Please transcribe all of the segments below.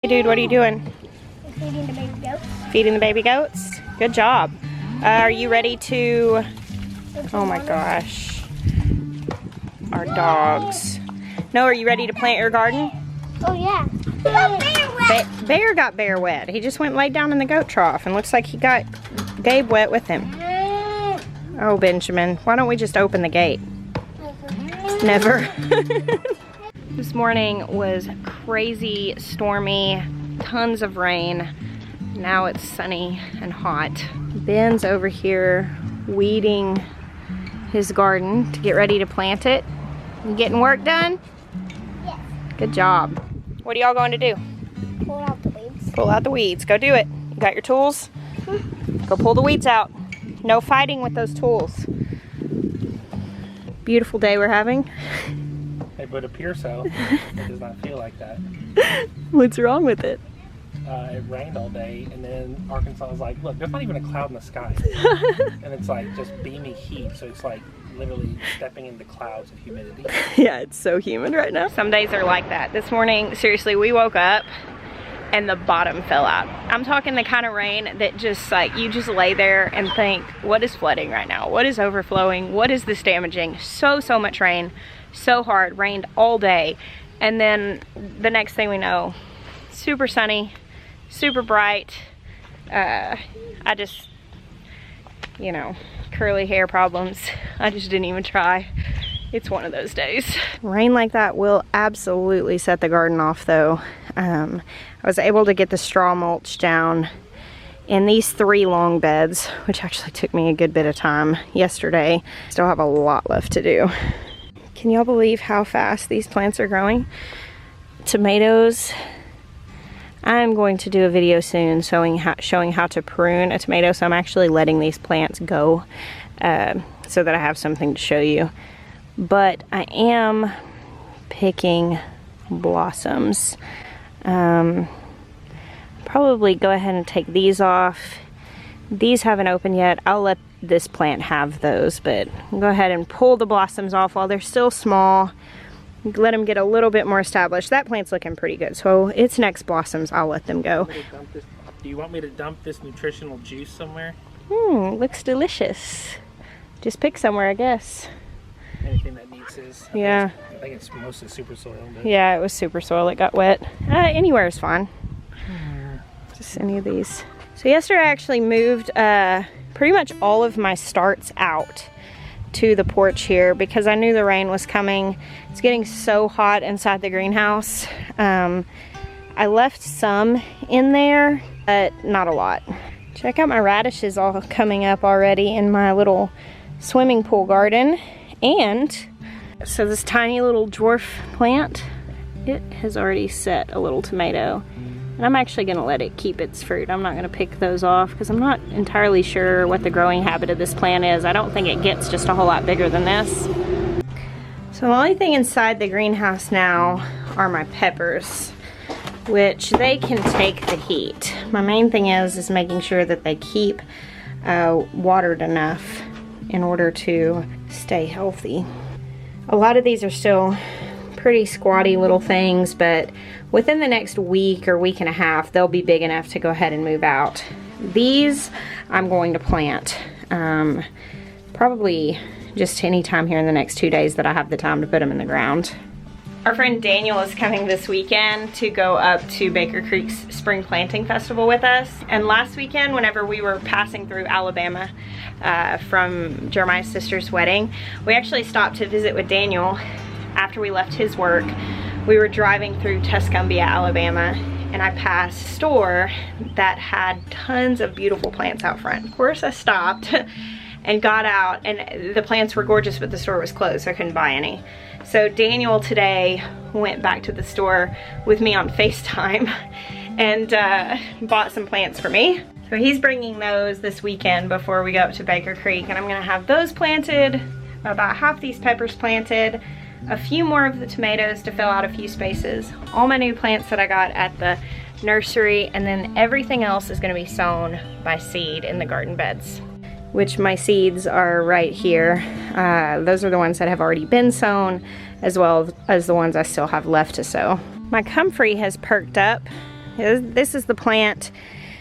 Hey dude, what are you doing? Feeding the baby goats. Feeding the baby goats? Good job. Are you ready to... Oh my gosh. Our dogs. No, are you ready to plant your garden? Oh yeah. Bear wet. Bear got Bear wet. He just went and laid down in the goat trough and looks like he got Gabe wet with him. Oh, Benjamin, why don't we just open the gate? Never. This morning was crazy stormy, tons of rain. Now it's sunny and hot. Ben's over here weeding his garden to get ready to plant it. You getting work done? Yes. Good job. What are y'all going to do? Pull out the weeds. Pull out the weeds. Go do it. You got your tools? Go pull the weeds out. No fighting with those tools. Beautiful day we're having. It would appear so. It does not feel like that. What's wrong with it? It rained all day, and then Arkansas was like, look, there's not even a cloud in the sky. And it's like just beamy heat, so it's like literally stepping into clouds of humidity. Yeah, it's so humid right now. Some days are like that. This morning, seriously, we woke up and the bottom fell out. I'm talking the kind of rain that just like, you just lay there and think, what is flooding right now? What is overflowing? What is this damaging? So much rain, so hard, rained all day. And then the next thing we know, super sunny, super bright. I just, you know, curly hair problems. I just didn't even try. It's one of those days. Rain like that will absolutely set the garden off though. I was able to get the straw mulch down in these 3 long beds, which actually took me a good bit of time yesterday. Still have a lot left to do. Can y'all believe how fast these plants are growing? Tomatoes. I'm going to do a video soon showing how to prune a tomato, so I'm actually letting these plants go so that I have something to show you. But I am picking blossoms. Probably go ahead and take these off. These haven't opened yet. I'll let this plant have those, but go ahead and pull the blossoms off while they're still small. Let them get a little bit more established. That plant's looking pretty good, so its next blossoms, I'll let them go. Do you want me to dump this nutritional juice somewhere? Looks delicious. Just pick somewhere, I guess. Anything that needs this. Yeah. I think it's mostly super soil. But... Yeah, it was super soil. It got wet. Anywhere is fine. Just any of these. So yesterday I actually moved pretty much all of my starts out to the porch here because I knew the rain was coming. It's getting so hot inside the greenhouse. I left some in there, but not a lot. Check out my radishes all coming up already in my little swimming pool garden. And so this tiny little dwarf plant, it has already set a little tomato. And I'm actually gonna let it keep its fruit. I'm not gonna pick those off because I'm not entirely sure what the growing habit of this plant is. I don't think it gets just a whole lot bigger than this. So the only thing inside the greenhouse now are my peppers, which they can take the heat. My main thing is making sure that they keep watered enough in order to stay healthy. A lot of these are still pretty squatty little things, but within the next week or week and a half, they'll be big enough to go ahead and move out. These I'm going to plant probably just any time here in the next 2 days that I have the time to put them in the ground. Our friend Daniel is coming this weekend to go up to Baker Creek's Spring Planting Festival with us. And last weekend, whenever we were passing through Alabama from Jeremiah's sister's wedding, we actually stopped to visit with Daniel after we left his work. We were driving through Tuscumbia, Alabama, and I passed a store that had tons of beautiful plants out front. Of course, I stopped and got out, and the plants were gorgeous, but the store was closed, so I couldn't buy any. So Daniel today went back to the store with me on FaceTime and bought some plants for me. So he's bringing those this weekend before we go up to Baker Creek, and I'm gonna have those planted, about half these peppers planted, a few more of the tomatoes to fill out a few spaces, all my new plants that I got at the nursery, and then everything else is gonna be sown by seed in the garden beds, which my seeds are right here. Those are the ones that have already been sown, as well as the ones I still have left to sow. My comfrey has perked up This is the plant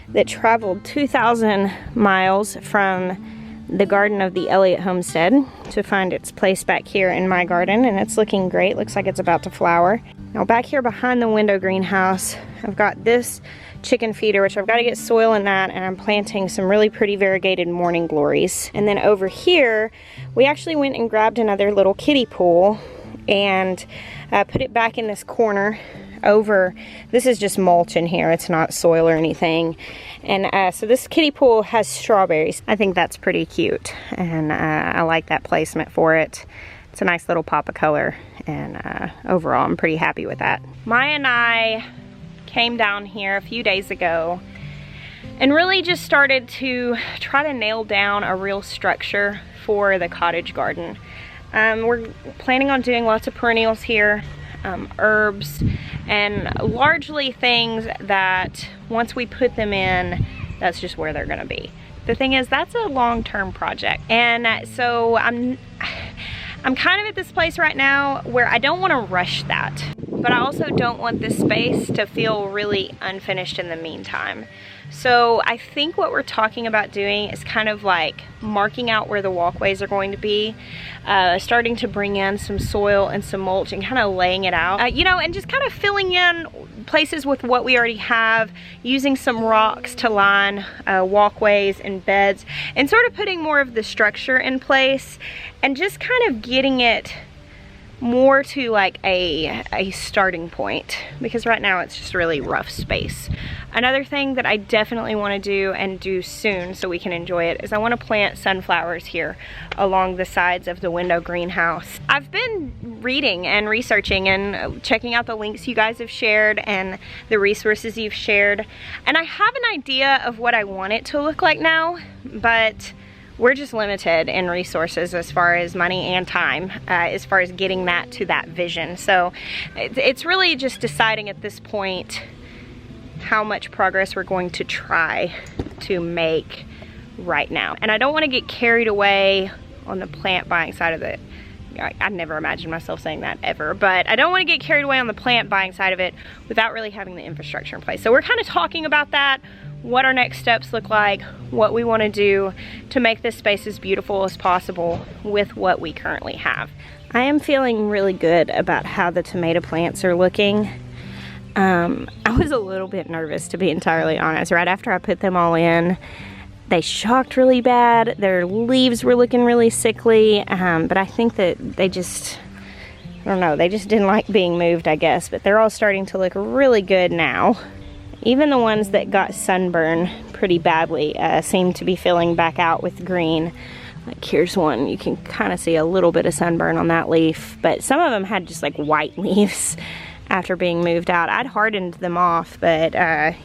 that traveled 2,000 miles from the garden of the Elliott homestead to find its place back here in my garden, and it's looking great. Looks like it's about to flower. Now back here behind the window greenhouse, I've got this chicken feeder, which I've got to get soil in that, and I'm planting some really pretty variegated morning glories. And then over here, we actually went and grabbed another little kiddie pool and put it back in this corner over. This is just mulch in here, it's not soil or anything. And so this kiddie pool has strawberries. I think that's pretty cute, and I like that placement for it. It's a nice little pop of color, and overall I'm pretty happy with that. Maya and I came down here a few days ago and really just started to try to nail down a real structure for the cottage garden. We're planning on doing lots of perennials here, herbs, and largely things that once we put them in, that's just where they're gonna be. The thing is, that's a long-term project, and so I'm kind of at this place right now where I don't want to rush that, but I also don't want this space to feel really unfinished in the meantime. So I think what we're talking about doing is kind of like marking out where the walkways are going to be, starting to bring in some soil and some mulch and kind of laying it out, you know, and just kind of filling in places with what we already have, using some rocks to line walkways and beds, and sort of putting more of the structure in place and just kind of getting it more to like a starting point, because right now it's just really rough space. Another thing that I definitely want to do, and do soon so we can enjoy it, is I want to plant sunflowers here along the sides of the window greenhouse. I've been reading and researching and checking out the links you guys have shared and the resources you've shared, and I have an idea of what I want it to look like now, but we're just limited in resources as far as money and time, as far as getting that to that vision. So it's really just deciding at this point how much progress we're going to try to make right now. And I don't want to get carried away on the plant buying side of it. I'd never imagined myself saying that ever, but I don't want to get carried away on the plant buying side of it without really having the infrastructure in place. So we're kind of talking about that, what our next steps look like, what we want to do to make this space as beautiful as possible with what we currently have. I am feeling really good about how the tomato plants are looking. I was a little bit nervous, to be entirely honest. Right after I put them all in, they shocked really bad. Their leaves were looking really sickly, but I think that they just, I don't know, they just didn't like being moved, I guess. But they're all starting to look really good now. Even the ones that got sunburn pretty badly seem to be filling back out with green. Like here's one, you can kind of see a little bit of sunburn on that leaf, but some of them had just like white leaves after being moved out. I'd hardened them off, but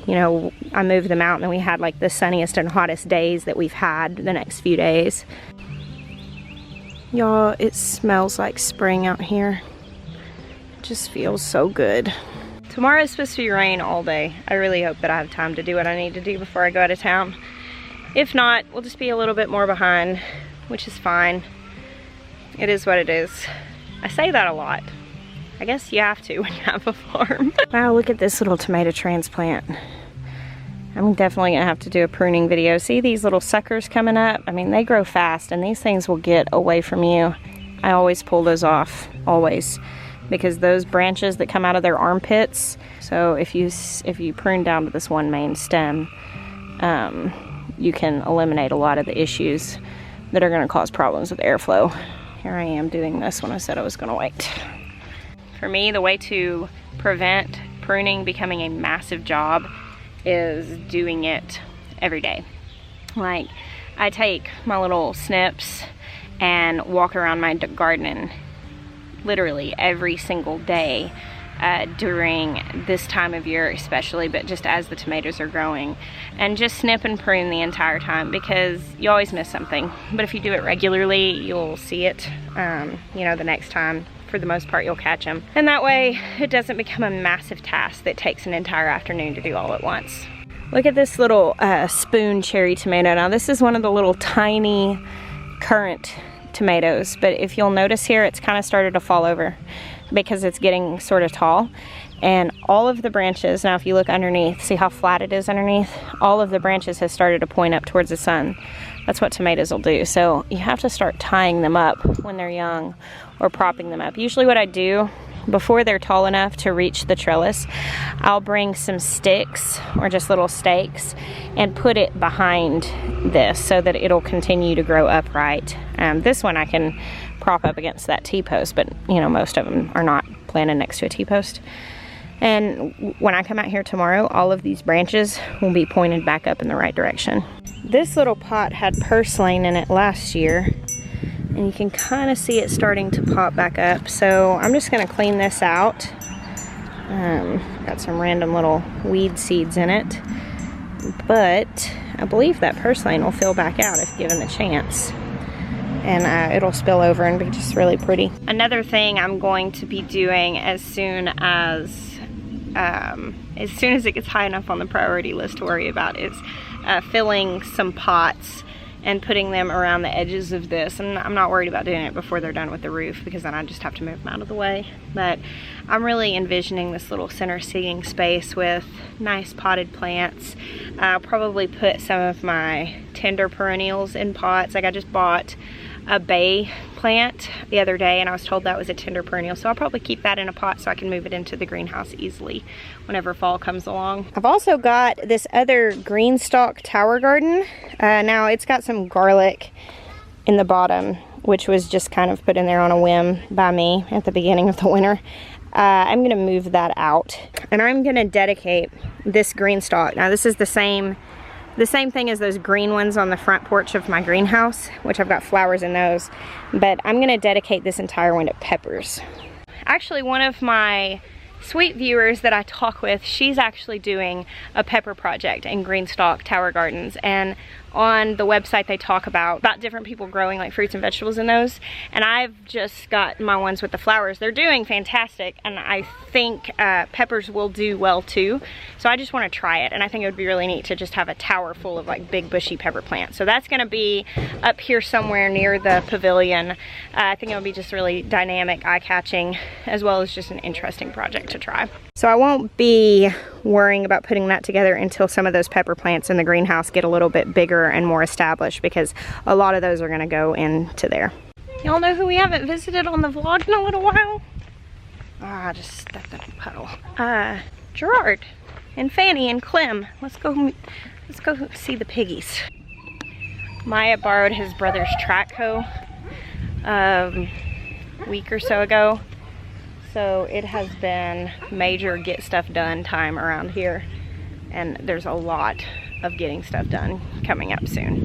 you know, I moved them out and then we had like the sunniest and hottest days that we've had the next few days. Y'all, it smells like spring out here. It just feels so good. Tomorrow is supposed to be rain all day. I really hope that I have time to do what I need to do before I go out of town. If not, we'll just be a little bit more behind, which is fine. It is what it is. I say that a lot. I guess you have to when you have a farm. Wow, look at this little tomato transplant. I'm definitely gonna have to do a pruning video. See these little suckers coming up? I mean, they grow fast and these things will get away from you. I always pull those off, always. Because those branches that come out of their armpits, so if you prune down to this one main stem, you can eliminate a lot of the issues that are gonna cause problems with airflow. Here I am doing this when I said I was gonna wait. For me, the way to prevent pruning becoming a massive job is doing it every day. Like, I take my little snips and walk around my garden literally every single day during this time of year especially, but just as the tomatoes are growing, and just snip and prune the entire time, because you always miss something. But if you do it regularly, you'll see it, you know, the next time. For the most part, you'll catch them. And that way, it doesn't become a massive task that takes an entire afternoon to do all at once. Look at this little spoon cherry tomato. Now, this is one of the little tiny currant tomatoes, but if you'll notice here, it's kind of started to fall over because it's getting sort of tall. And all of the branches, now if you look underneath, see how flat it is underneath? All of the branches have started to point up towards the sun. That's what tomatoes will do. So you have to start tying them up when they're young or propping them up. Usually what I do before they're tall enough to reach the trellis, I'll bring some sticks or just little stakes and put it behind this so that it'll continue to grow upright. This one I can prop up against that T-post, but you know, most of them are not planted next to a T-post. And when I come out here tomorrow, all of these branches will be pointed back up in the right direction. This little pot had purslane in it last year, and you can kind of see it starting to pop back up. So I'm just gonna clean this out. Got some random little weed seeds in it, but I believe that purslane will fill back out if given the chance. And it'll spill over and be just really pretty. Another thing I'm going to be doing as soon as it gets high enough on the priority list to worry about is filling some pots and putting them around the edges of this. And I'm not worried about doing it before they're done with the roof, because then I just have to move them out of the way. But I'm really envisioning this little center seating space with nice potted plants. I'll probably put some of my tender perennials in pots. Like I just bought a bay plant the other day and I was told that was a tender perennial, so I'll probably keep that in a pot so I can move it into the greenhouse easily whenever fall comes along. I've also got this other Greenstalk tower garden. Now it's got some garlic in the bottom, which was just kind of put in there on a whim by me at the beginning of the winter. I'm gonna move that out and I'm gonna dedicate this Greenstalk. Now this is the same thing as those green ones on the front porch of my greenhouse, which I've got flowers in those, but I'm gonna dedicate this entire one to peppers. Actually, one of my sweet viewers that I talk with, she's actually doing a pepper project in Greenstalk Tower Gardens, and on the website they talk about different people growing like fruits and vegetables in those, and I've just got my ones with the flowers. They're doing fantastic, and I think peppers will do well too, so I just want to try it, and I think it would be really neat to just have a tower full of like big bushy pepper plants. So that's going to be up here somewhere near the pavilion. I think it would be just really dynamic, eye-catching, as well as just an interesting project to try. So I won't be worrying about putting that together until some of those pepper plants in the greenhouse get a little bit bigger and more established, because a lot of those are going to go into there. Y'all know who we haven't visited on the vlog in a little while? I just stepped in a puddle. Gerard and Fanny and Clem. Let's go see the piggies. Maya borrowed his brother's track hoe a week or so ago. So it has been major get stuff done time around here, and there's a lot of getting stuff done coming up soon.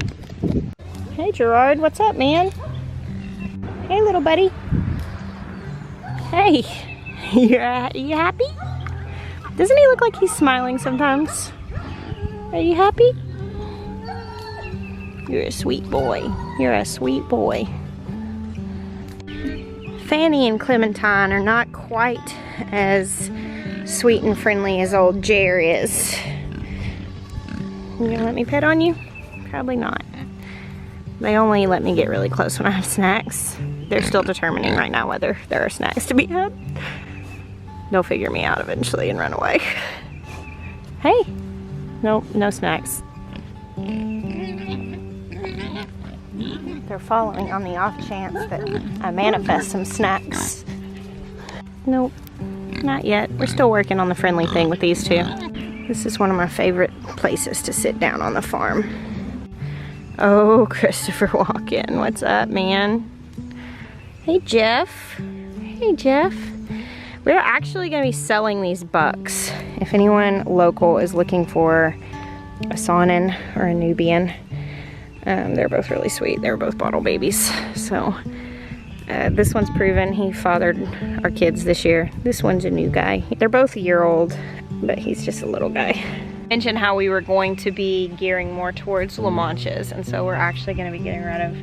Hey Gerard, what's up, man? Hey little buddy. Hey, you happy? Doesn't he look like he's smiling sometimes? Are you happy? You're a sweet boy. You're a sweet boy. Fanny and Clementine are not quite as sweet and friendly as old Jer is. You gonna let me pet on you? Probably not. They only let me get really close when I have snacks. They're still determining right now whether there are snacks to be had. They'll figure me out eventually and run away. Hey, no snacks. They're following on the off chance that I manifest some snacks. Nope, not yet. We're still working on the friendly thing with these two. This is one of my favorite places to sit down on the farm. Oh, Christopher Walken, what's up, man? Hey, Jeff. Hey, Jeff. We're actually going to be selling these bucks. If anyone local is looking for a Saanen or a Nubian, they're both really sweet. They're both bottle babies. So this one's proven. He fathered our kids this year. This one's a new guy. They're both a year old, but he's just a little guy. Mentioned how we were going to be gearing more towards La Manchas, and so we're actually going to be getting rid of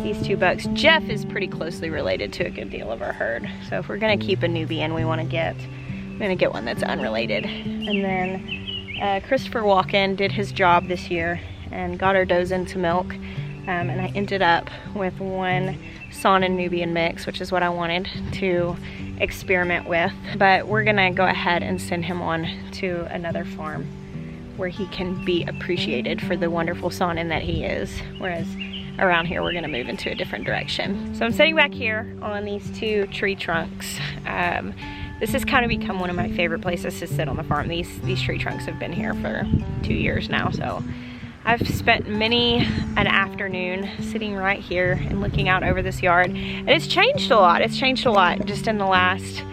these two bucks. Jeff is pretty closely related to a good deal of our herd, so if we're going to keep a Nubian, we're going to get one that's unrelated. And then Christopher Walken did his job this year and got our does into milk. And I ended up with one Son and Nubian mix, which is what I wanted to experiment with. But we're gonna go ahead and send him on to another farm where he can be appreciated for the wonderful Sonin that he is. Whereas around here, we're gonna move into a different direction. So I'm sitting back here on these two tree trunks. This has kind of become one of my favorite places to sit on the farm. These tree trunks have been here for 2 years now, so I've spent many an afternoon sitting right here and looking out over this yard. And it's changed a lot. It's changed a lot just in the last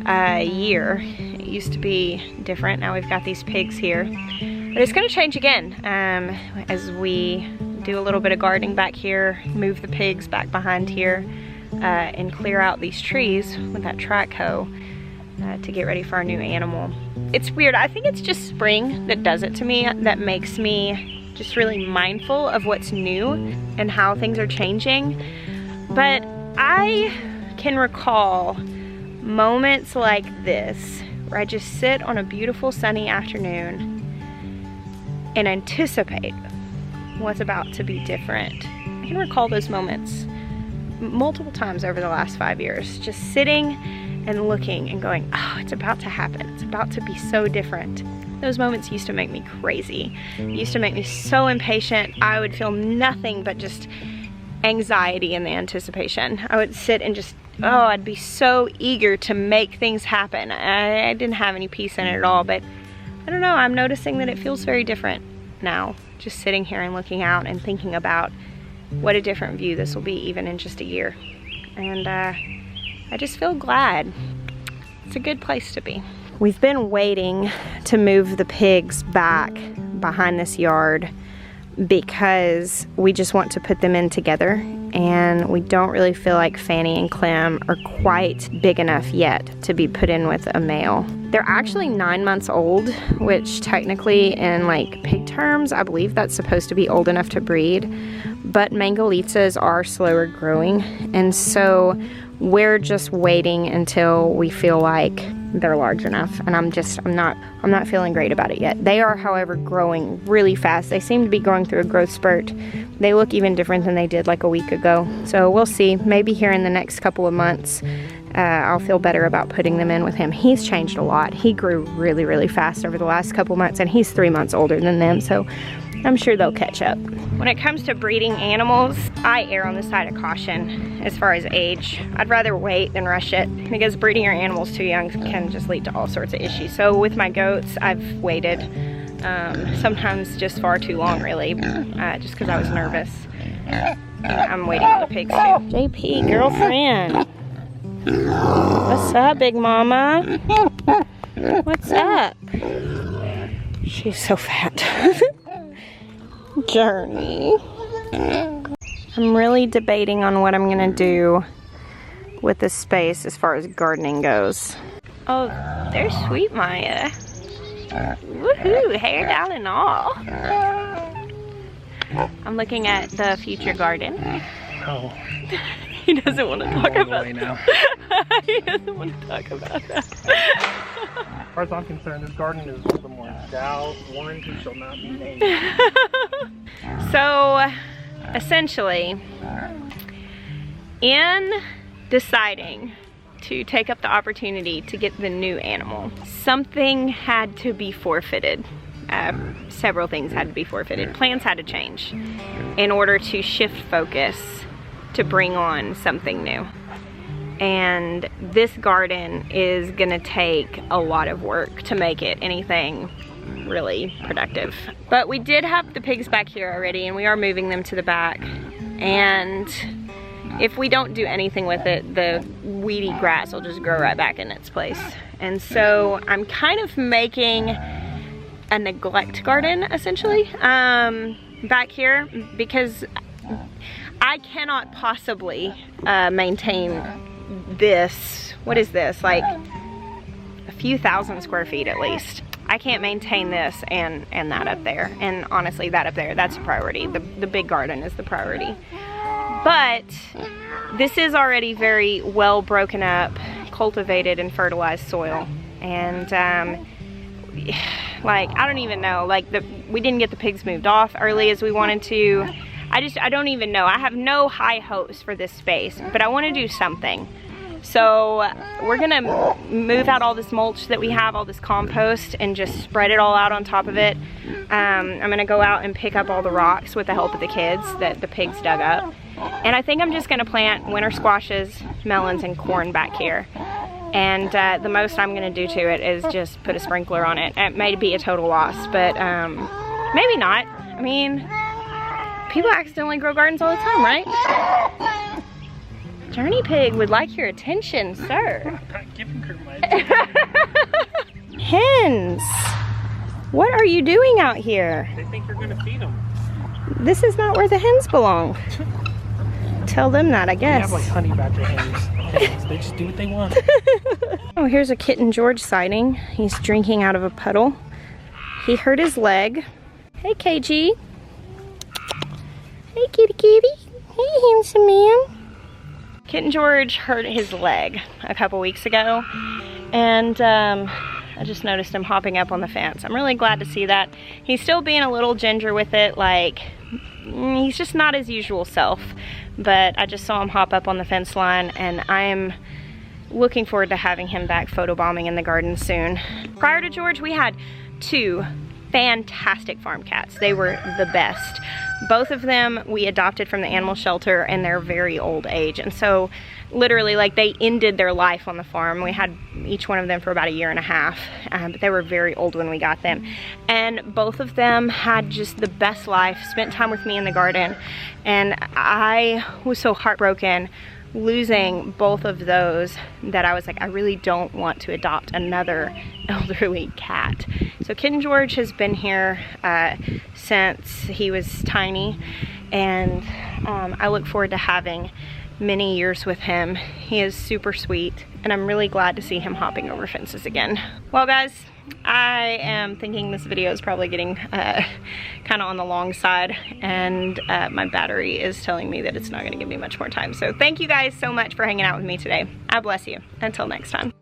year. It used to be different. Now we've got these pigs here. But it's gonna change again as we do a little bit of gardening back here, move the pigs back behind here, and clear out these trees with that track hoe to get ready for our new animal. It's weird. I think it's just spring that does it to me, that makes me just really mindful of what's new and how things are changing. But I can recall moments like this where I just sit on a beautiful sunny afternoon and anticipate what's about to be different. I can recall those moments multiple times over the last 5 years, just sitting and looking and going, oh, it's about to happen. It's about to be so different. Those moments used to make me crazy. It used to make me so impatient. I would feel nothing but just anxiety in the anticipation. I would sit and just, oh, I'd be so eager to make things happen. I didn't have any peace in it at all, but I don't know, I'm noticing that it feels very different now. Just sitting here and looking out and thinking about what a different view this will be even in just a year. And I just feel glad. It's a good place to be. We've been waiting to move the pigs back behind this yard because we just want to put them in together, and we don't really feel like Fanny and Clem are quite big enough yet to be put in with a male. They're actually 9 months old, which technically in like pig terms, I believe that's supposed to be old enough to breed, but Mangalitzas are slower growing, and so we're just waiting until we feel like they're large enough, and I'm not feeling great about it yet. They are, however, growing really fast. They seem to be going through a growth spurt. They look even different than they did like a week ago. So we'll see. Maybe here in the next couple of months, I'll feel better about putting them in with him. He's changed a lot. He grew really, really fast over the last couple months, and he's 3 months older than them, so I'm sure they'll catch up. When it comes to breeding animals, I err on the side of caution as far as age. I'd rather wait than rush it, because breeding your animals too young can just lead to all sorts of issues. So with my goats, I've waited, sometimes just far too long really, just because I was nervous. I'm waiting on the pigs too. JP, girlfriend. What's up, big mama? What's up? She's so fat. Journey. I'm really debating on what I'm gonna do with this space as far as gardening goes. Oh, there's sweet Maya. Woohoo, hair down and all. I'm looking at the future garden. Oh. He doesn't want to talk about that. He doesn't want to talk about that. As far as I'm concerned, this garden is Voldemort. Thou, Warren, who shall not be named. So, essentially, in deciding to take up the opportunity to get the new animal, something had to be forfeited. Several things had to be forfeited. Plans had to change in order to shift focus to bring on something new. And this garden is gonna take a lot of work to make it anything really productive. But we did have the pigs back here already, and we are moving them to the back. And if we don't do anything with it, the weedy grass will just grow right back in its place. And so I'm kind of making a neglect garden, essentially, back here, because I cannot possibly maintain this. What is this? Like a few thousand square feet at least. I can't maintain this and that up there. And honestly, that up there, that's a priority. The big garden is the priority. But this is already very well broken up, cultivated and fertilized soil. And like, I don't even know, like we didn't get the pigs moved off early as we wanted to. I don't even know. I have no high hopes for this space, but I want to do something. So we're gonna move out all this mulch that we have, all this compost, and just spread it all out on top of it. I'm gonna go out and pick up all the rocks with the help of the kids that the pigs dug up. And I think I'm just gonna plant winter squashes, melons, and corn back here. And the most I'm gonna do to it is just put a sprinkler on it. It may be a total loss, but maybe not. I mean, people accidentally grow gardens all the time, right? Journey Pig would like your attention, sir. I'm not giving her my attention. Hens, what are you doing out here? They think you're gonna feed them. This is not where the hens belong. Tell them that, I They guess. have like honey badger hens. They just do what they want. Oh, here's a Kitten George sighting. He's drinking out of a puddle. He hurt his leg. Hey, KG. Hey, kitty kitty. Hey, handsome man. Kitten George hurt his leg a couple weeks ago, and I just noticed him hopping up on the fence. I'm really glad to see that. He's still being a little ginger with it, like he's just not his usual self, but I just saw him hop up on the fence line, and I'm looking forward to having him back photobombing in the garden soon. Prior to George, we had 2 fantastic farm cats. They were the best. Both of them we adopted from the animal shelter in their very old age, and so literally like they ended their life on the farm. We had each one of them for about a year and a half, but they were very old when we got them, and both of them had just the best life, spent time with me in the garden, and I was so heartbroken losing both of those that I was like, I really don't want to adopt another elderly cat. So Kitten George has been here since he was tiny, and I look forward to having many years with him. He is super sweet, and I'm really glad to see him hopping over fences again. Well guys, I am thinking this video is probably getting kind of on the long side, and my battery is telling me that it's not going to give me much more time. So thank you guys so much for hanging out with me today. I bless you. Until next time.